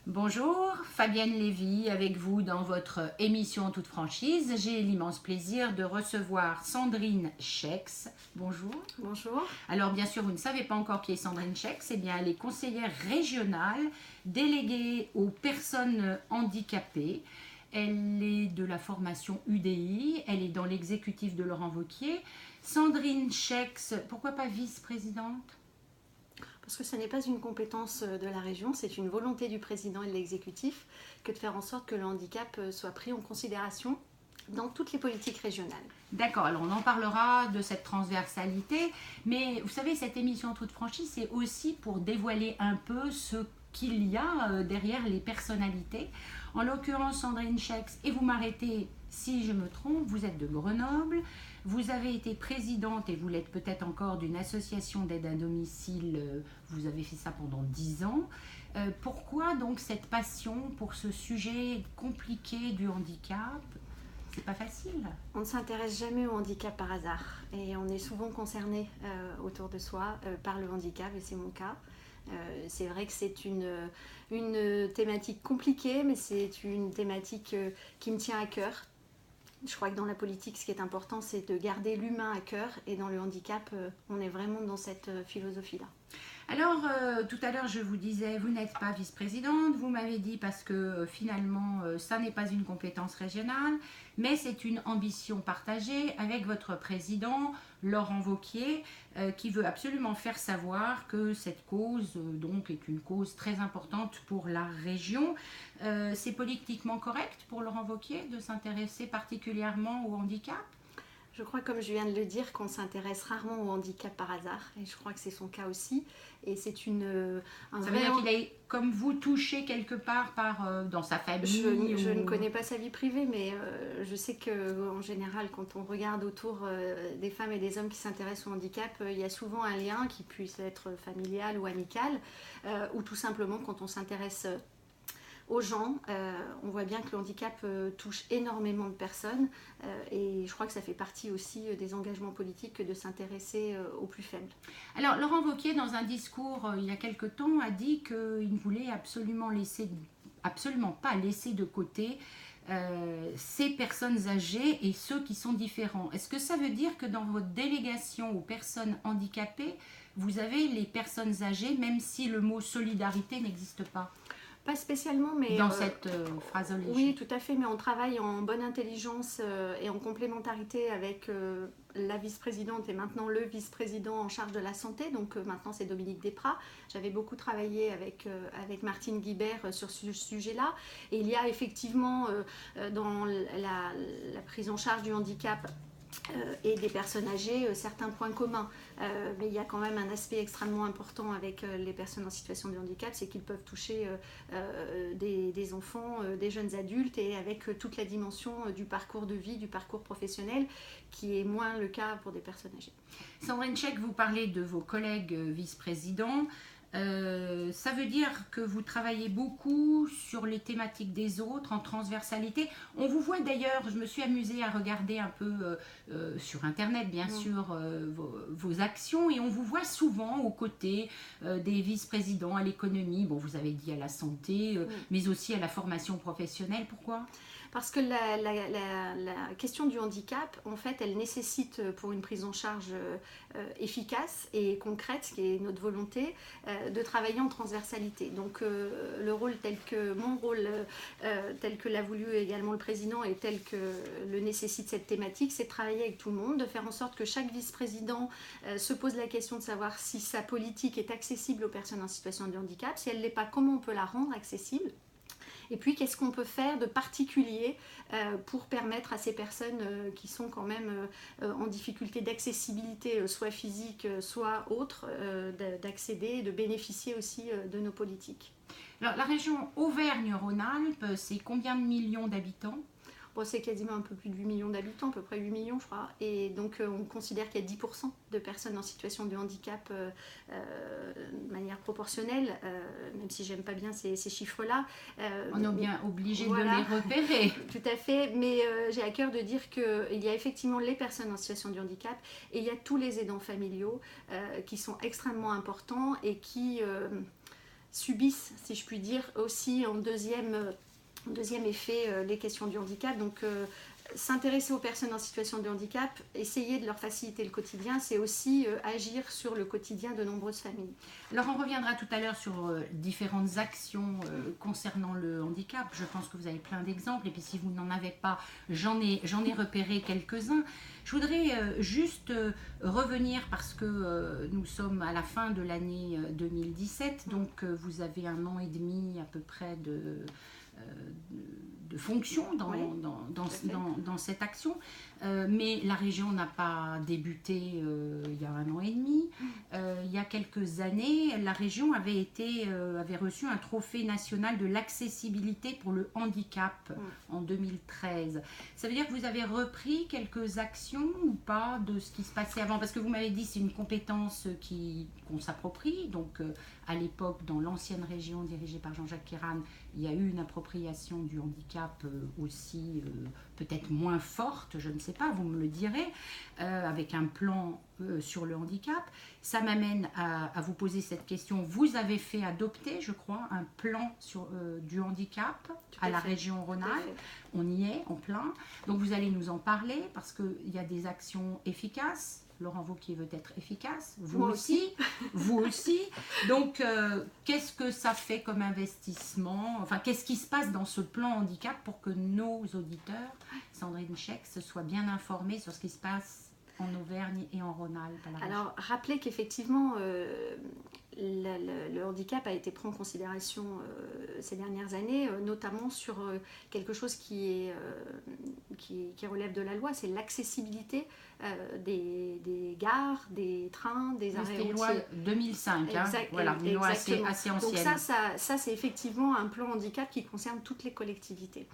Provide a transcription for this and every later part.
Bonjour, Fabienne Lévy avec vous dans votre émission en toute franchise. J'ai l'immense plaisir de recevoir Sandrine Schex. Bonjour. Bonjour. Alors bien sûr, vous ne savez pas encore qui est Sandrine Schex. Eh bien, elle est conseillère régionale déléguée aux personnes handicapées. Elle est de la formation UDI, elle est dans l'exécutif de Laurent Wauquiez. Sandrine Schex, pourquoi pas vice-présidente? Parce que ce n'est pas une compétence de la région, c'est une volonté du président et de l'exécutif que de faire en sorte que le handicap soit pris en considération dans toutes les politiques régionales. D'accord, alors on en parlera de cette transversalité, mais vous savez, cette émission en toute franchise, c'est aussi pour dévoiler un peu ce qu'il y a derrière les personnalités. En l'occurrence, Sandrine Schex, et vous m'arrêtez si je me trompe, vous êtes de Grenoble, vous avez été présidente, et vous l'êtes peut-être encore, d'une association d'aide à domicile, vous avez fait ça pendant 10 ans. Pourquoi donc cette passion pour ce sujet compliqué du handicap? C'est pas facile. On ne s'intéresse jamais au handicap par hasard et on est souvent concerné autour de soi par le handicap et c'est mon cas. C'est vrai que c'est une thématique compliquée mais c'est une thématique qui me tient à cœur. Je crois que dans la politique, ce qui est important, c'est de garder l'humain à cœur et dans le handicap, on est vraiment dans cette philosophie-là. Alors, tout à l'heure, je vous disais, vous n'êtes pas vice-présidente, vous m'avez dit parce que finalement, ça n'est pas une compétence régionale, mais c'est une ambition partagée avec votre président, Laurent Wauquiez, qui veut absolument faire savoir que cette cause, donc, est une cause très importante pour la région. C'est politiquement correct pour Laurent Wauquiez de s'intéresser particulièrement au handicap? Je crois, comme je viens de le dire, qu'on s'intéresse rarement au handicap par hasard, et je crois que c'est son cas aussi. Et c'est un ça veut dire qu'il est, comme vous, touché quelque part dans sa famille Je ne connais pas sa vie privée, mais je sais qu'en général, quand on regarde autour des femmes et des hommes qui s'intéressent au handicap, il y a souvent un lien qui puisse être familial ou amical, ou tout simplement quand on s'intéresse aux gens. On voit bien que le handicap touche énormément de personnes et je crois que ça fait partie aussi des engagements politiques de s'intéresser aux plus faibles. Alors Laurent Wauquiez, dans un discours il y a quelque temps, a dit qu'il ne voulait absolument pas laisser de côté ces personnes âgées et ceux qui sont différents. Est-ce que ça veut dire que dans votre délégation aux personnes handicapées, vous avez les personnes âgées, même si le mot solidarité n'existe pas? Pas spécialement, mais... Dans cette phraseologie. Oui, tout à fait, mais on travaille en bonne intelligence et en complémentarité avec la vice-présidente et maintenant le vice-président en charge de la santé. Donc maintenant, c'est Dominique Desprats. J'avais beaucoup travaillé avec Martine Guibert sur ce sujet-là. Et il y a effectivement dans la prise en charge du handicap et des personnes âgées, certains points communs. Mais il y a quand même un aspect extrêmement important avec les personnes en situation de handicap, c'est qu'ils peuvent toucher des enfants, des jeunes adultes et avec toute la dimension du parcours de vie, du parcours professionnel, qui est moins le cas pour des personnes âgées. Sandrine Schex, vous parlez de vos collègues vice-présidents. Ça veut dire que vous travaillez beaucoup sur les thématiques des autres en transversalité. On vous voit d'ailleurs, je me suis amusée à regarder un peu sur internet bien sûr vos actions et on vous voit souvent aux côtés des vice-présidents à l'économie, bon vous avez dit à la santé, mais aussi à la formation professionnelle. Pourquoi ? Parce que la question du handicap, en fait, elle nécessite pour une prise en charge efficace et concrète, ce qui est notre volonté, de travailler en transversalité. Donc le rôle mon rôle tel que l'a voulu également le président et tel que le nécessite cette thématique, c'est de travailler avec tout le monde, de faire en sorte que chaque vice-président se pose la question de savoir si sa politique est accessible aux personnes en situation de handicap, si elle ne l'est pas, comment on peut la rendre accessible. Et puis, qu'est-ce qu'on peut faire de particulier pour permettre à ces personnes qui sont quand même en difficulté d'accessibilité, soit physique, soit autre, d'accéder et de bénéficier aussi de nos politiques. Alors, la région Auvergne-Rhône-Alpes, c'est combien de millions d'habitants ? Bon, c'est quasiment un peu plus de 8 millions d'habitants, à peu près 8 millions je crois. Et donc on considère qu'il y a 10% de personnes en situation de handicap de manière proportionnelle, même si j'aime pas bien ces chiffres-là. On est bien obligé de les repérer. Tout à fait, mais j'ai à cœur de dire qu'il y a effectivement les personnes en situation de handicap et il y a tous les aidants familiaux qui sont extrêmement importants et qui... subissent, si je puis dire, aussi en deuxième effet les questions du handicap. Donc s'intéresser aux personnes en situation de handicap, essayer de leur faciliter le quotidien, c'est aussi agir sur le quotidien de nombreuses familles. Alors on reviendra tout à l'heure sur différentes actions concernant le handicap. Je pense que vous avez plein d'exemples, et puis si vous n'en avez pas, j'en ai repéré quelques-uns. Je voudrais juste revenir parce que nous sommes à la fin de l'année 2017, donc vous avez 1 an et demi à peu près de fonction dans cette action, mais la région n'a pas débuté il y a 1 an et demi. Il y a quelques années, la région avait reçu un trophée national de l'accessibilité pour le handicap en 2013. Ça veut dire que vous avez repris quelques actions ou pas de ce qui se passait avant, parce que vous m'avez dit c'est une compétence qu'on s'approprie, donc à l'époque dans l'ancienne région dirigée par Jean-Jacques Kéran, il y a eu une appropriation du handicap aussi peut-être moins forte, je ne sais pas, vous me le direz, avec un plan sur le handicap. Ça m'amène à vous poser cette question. Vous avez fait adopter, je crois, un plan du handicap à la région Rhône-Alpes. On y est en plein. Donc vous allez nous en parler parce qu'il y a des actions efficaces. Laurent Wauquiez veut être efficace, vous aussi. Donc, qu'est-ce que ça fait comme investissement? Enfin, qu'est-ce qui se passe dans ce plan handicap pour que nos auditeurs, Sandrine Schex, soient bien informés sur ce qui se passe en Auvergne et en Rhône-Alpes? Alors, rappelez qu'effectivement, le handicap a été pris en considération ces dernières années, notamment sur quelque chose qui relève de la loi, c'est l'accessibilité des gares, des trains, des arrêts routiers. C'est loi 2005, voilà, une loi assez ancienne. Donc ça c'est effectivement un plan handicap qui concerne toutes les collectivités,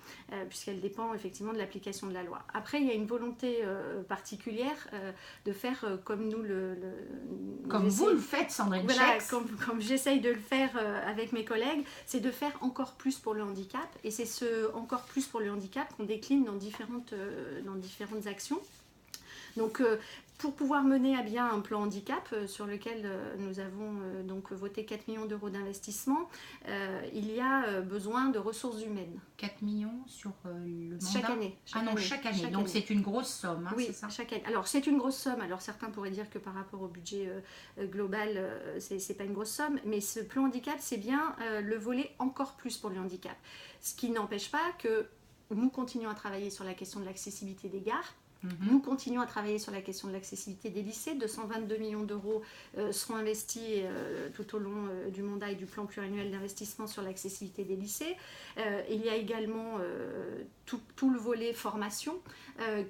puisqu'elle dépend effectivement de l'application de la loi. Après, il y a une volonté particulière de faire comme nous comme vous le faites, Sandrine Schex. Comme j'essaye de le faire avec mes collègues, c'est de faire encore plus pour le handicap. Et c'est ce encore plus pour le handicap qu'on décline dans différentes actions. Donc, pour pouvoir mener à bien un plan handicap sur lequel nous avons donc voté 4 millions d'euros d'investissement, il y a besoin de ressources humaines. 4 millions sur le mandat? Chaque année. Chaque année. Donc c'est une grosse somme, oui, c'est ça? Chaque année. Alors c'est une grosse somme. Alors certains pourraient dire que par rapport au budget global, c'est pas une grosse somme, mais ce plan handicap, c'est bien le volet encore plus pour le handicap. Ce qui n'empêche pas que nous continuons à travailler sur la question de l'accessibilité des gares. Nous continuons à travailler sur la question de l'accessibilité des lycées. 222 millions d'euros seront investis tout au long du mandat et du plan pluriannuel d'investissement sur l'accessibilité des lycées. Il y a également tout le volet formation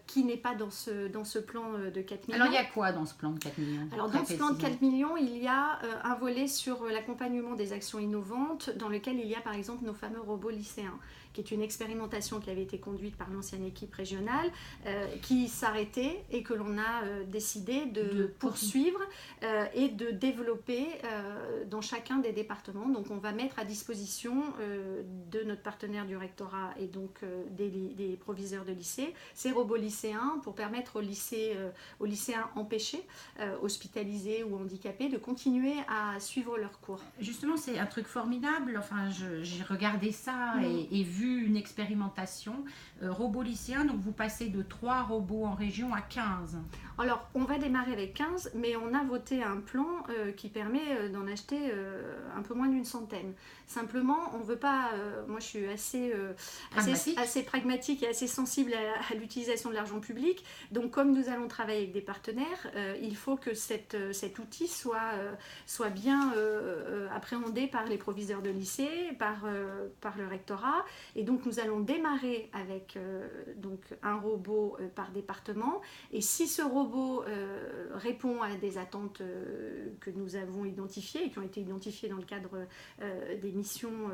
qui n'est pas dans ce plan de 4 millions. Alors il y a quoi dans ce plan de 4 millions? Alors dans ce plan de 4 millions, il y a un volet sur l'accompagnement des actions innovantes dans lequel il y a par exemple nos fameux robots lycéens, qui est une expérimentation qui avait été conduite par l'ancienne équipe régionale, qui s'arrêtait et que l'on a décidé de poursuivre et de développer dans chacun des départements. Donc on va mettre à disposition de notre partenaire du rectorat et donc des proviseurs de lycée ces robots lycéens pour permettre aux lycéens empêchés, hospitalisés ou handicapés, de continuer à suivre leurs cours. Justement, c'est un truc formidable. Enfin, j'ai regardé ça et vu une expérimentation robots lycéens. Donc vous passez de 3 robots en région à 15. Alors on va démarrer avec 15, mais on a voté un plan qui permet d'en acheter un peu moins d'une centaine. Simplement, on ne veut pas, moi je suis assez pragmatique et assez sensible à l'utilisation de l'argent public. Donc comme nous allons travailler avec des partenaires, il faut que cet outil soit bien appréhendé par les proviseurs de lycée, par le rectorat. Et donc nous allons démarrer avec donc un robot par département. Et si ce robot répond à des attentes que nous avons identifiées et qui ont été identifiées dans le cadre des missions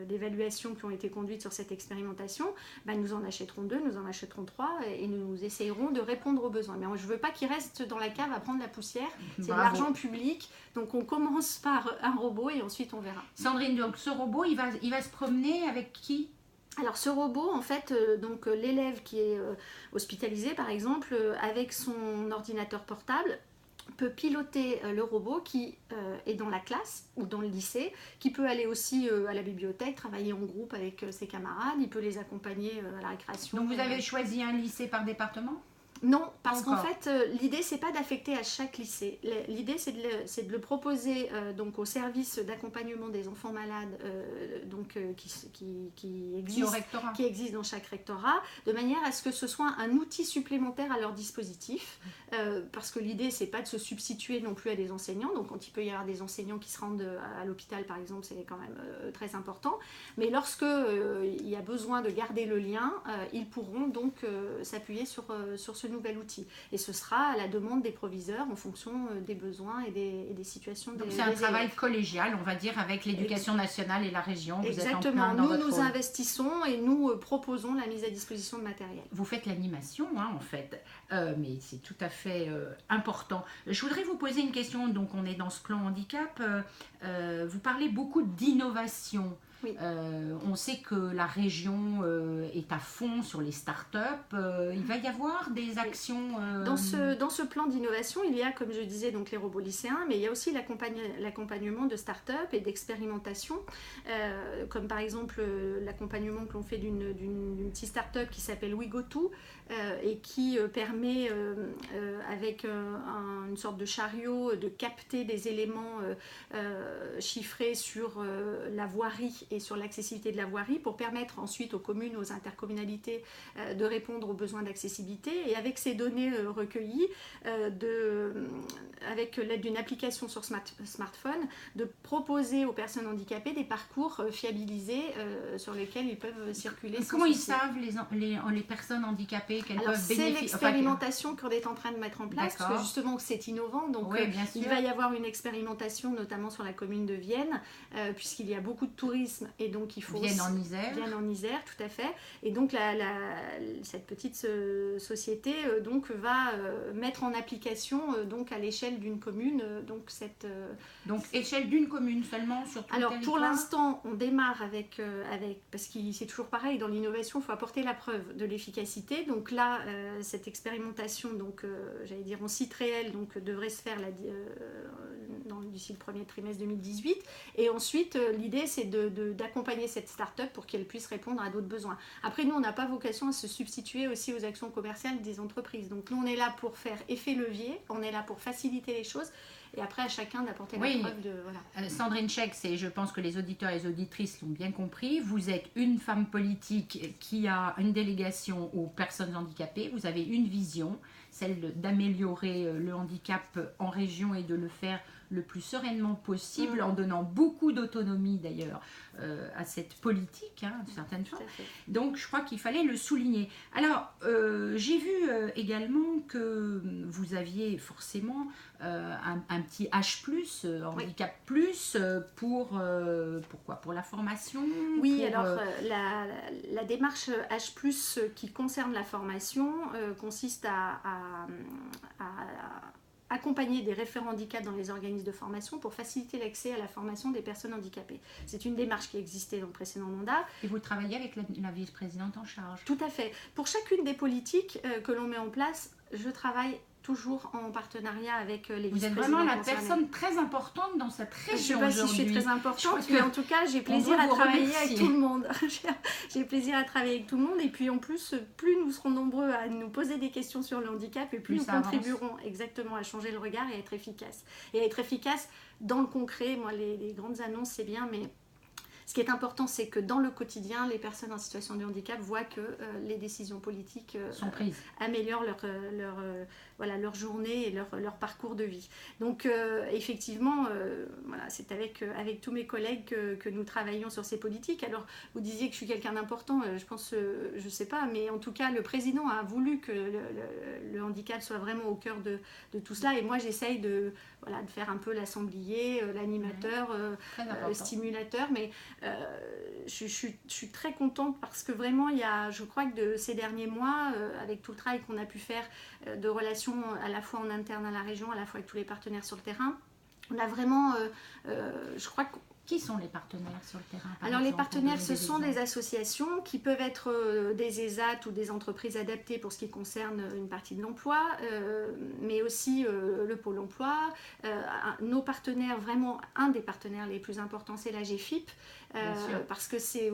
d'évaluation qui ont été conduites sur cette expérimentation, nous en achèterons 2, nous en achèterons 3 et nous essayerons de répondre aux besoins. Mais je ne veux pas qu'il reste dans la cave à prendre la poussière, c'est de l'argent public, donc on commence par un robot et ensuite on verra. Sandrine, donc ce robot, il va se promener avec qui ? Alors ce robot, en fait, donc l'élève qui est hospitalisé par exemple, avec son ordinateur portable, peut piloter le robot qui est dans la classe ou dans le lycée, qui peut aller aussi à la bibliothèque, travailler en groupe avec ses camarades, il peut les accompagner à la récréation. Donc vous avez choisi un lycée par département ? Non, parce qu'en fait, l'idée, c'est pas d'affecter à chaque lycée. L'idée, c'est de le proposer donc au service d'accompagnement des enfants malades qui existe dans chaque rectorat, de manière à ce que ce soit un outil supplémentaire à leur dispositif. Parce que l'idée, c'est pas de se substituer non plus à des enseignants. Donc, quand il peut y avoir des enseignants qui se rendent à l'hôpital, par exemple, c'est quand même très important. Mais lorsque il y a besoin de garder le lien, ils pourront donc s'appuyer sur ce nouvel outil. Et ce sera à la demande des proviseurs en fonction des besoins et des situations des élèves. Donc c'est un travail collégial, on va dire, avec l'éducation nationale et la région. Exactement. Nous investissons et nous proposons la mise à disposition de matériel. Vous faites l'animation, en fait, mais c'est tout à fait important. Je voudrais vous poser une question. Donc on est dans ce plan handicap. Vous parlez beaucoup d'innovation. Oui. On sait que la région est à fond sur les startups. Il va y avoir des actions... Dans ce plan d'innovation, il y a, comme je disais, donc les robots lycéens, mais il y a aussi l'accompagnement de startups et d'expérimentation, comme par exemple l'accompagnement que l'on fait d'une petite startup qui s'appelle WeGoTo et qui permet, avec une sorte de chariot, de capter des éléments chiffrés sur la voirie et sur l'accessibilité de la voirie pour permettre ensuite aux communes, aux intercommunalités de répondre aux besoins d'accessibilité. Et avec ces données recueillies, avec l'aide d'une application sur smartphone, de proposer aux personnes handicapées des parcours fiabilisés sur lesquels ils peuvent circuler. Comment ils savent, les personnes handicapées, qu'elles peuvent bénéficier? C'est l'expérimentation qu'on est en train de mettre en place, parce que justement c'est innovant. Donc il va y avoir une expérimentation, notamment sur la commune de Vienne, puisqu'il y a beaucoup de tourisme. Et donc il faut Vienne en Isère. Vienne en Isère, tout à fait. Et donc cette petite société donc va mettre en application donc à l'échelle d'une commune donc échelle d'une commune seulement sur tout le territoire. Pour l'instant, on démarre avec parce que c'est toujours pareil dans l'innovation, il faut apporter la preuve de l'efficacité. Donc là, cette expérimentation, donc j'allais dire en site réel, donc devrait se faire d'ici le premier trimestre 2018. Et ensuite, l'idée c'est d'accompagner cette start-up pour qu'elle puisse répondre à d'autres besoins. Après, nous, on n'a pas vocation à se substituer aussi aux actions commerciales des entreprises. Donc nous, on est là pour faire effet levier, on est là pour faciliter les choses. Et après, à chacun d'apporter la preuve de... Voilà. Sandrine Scheck, je pense que les auditeurs et les auditrices l'ont bien compris. Vous êtes une femme politique qui a une délégation aux personnes handicapées. Vous avez une vision, celle d'améliorer le handicap en région et de le faire le plus sereinement possible, en donnant beaucoup d'autonomie d'ailleurs à cette politique, certaines fois. Donc je crois qu'il fallait le souligner. Alors j'ai vu également que vous aviez forcément un petit H+, handicap plus, pourquoi ? Pour la formation ? Oui, alors la démarche H+, qui concerne la formation consiste à accompagner des référents handicap dans les organismes de formation pour faciliter l'accès à la formation des personnes handicapées. C'est une démarche qui existait dans le précédent mandat. Et vous travaillez avec la vice-présidente en charge ? Tout à fait. Pour chacune des politiques que l'on met en place, je travaille toujours en partenariat avec les vice-présidents. Vous êtes vraiment la personne très importante dans cette région aujourd'hui. Je ne sais pas si je suis très importante, mais en tout cas, j'ai plaisir à travailler avec tout le monde. J'ai plaisir à travailler avec tout le monde. Et puis en plus, plus nous serons nombreux à nous poser des questions sur le handicap, et plus nous contribuerons exactement à changer le regard et à être efficace. Et à être efficace dans le concret. Moi, les grandes annonces, c'est bien, mais... Ce qui est important, c'est que dans le quotidien, les personnes en situation de handicap voient que les décisions politiques sont prises, améliorent leur journée et leur parcours de vie. Donc effectivement, c'est avec tous mes collègues que nous travaillons sur ces politiques. Alors vous disiez que je suis quelqu'un d'important, je pense, je ne sais pas, mais en tout cas le président a voulu que le handicap soit vraiment au cœur de tout cela. Et moi j'essaye de faire un peu l'assemblier, l'animateur, stimulateur, mais je suis très contente parce que vraiment je crois que de ces derniers mois, avec tout le travail qu'on a pu faire de relations à la fois en interne à la région, à la fois avec tous les partenaires sur le terrain, on a vraiment, je crois Qui sont les partenaires sur le terrain? Alors les partenaires, ce sont des associations qui peuvent être des ESAT ou des entreprises adaptées pour ce qui concerne une partie de l'emploi, mais aussi le Pôle emploi. Nos partenaires, vraiment un des partenaires les plus importants, c'est la GFIP, parce que c'est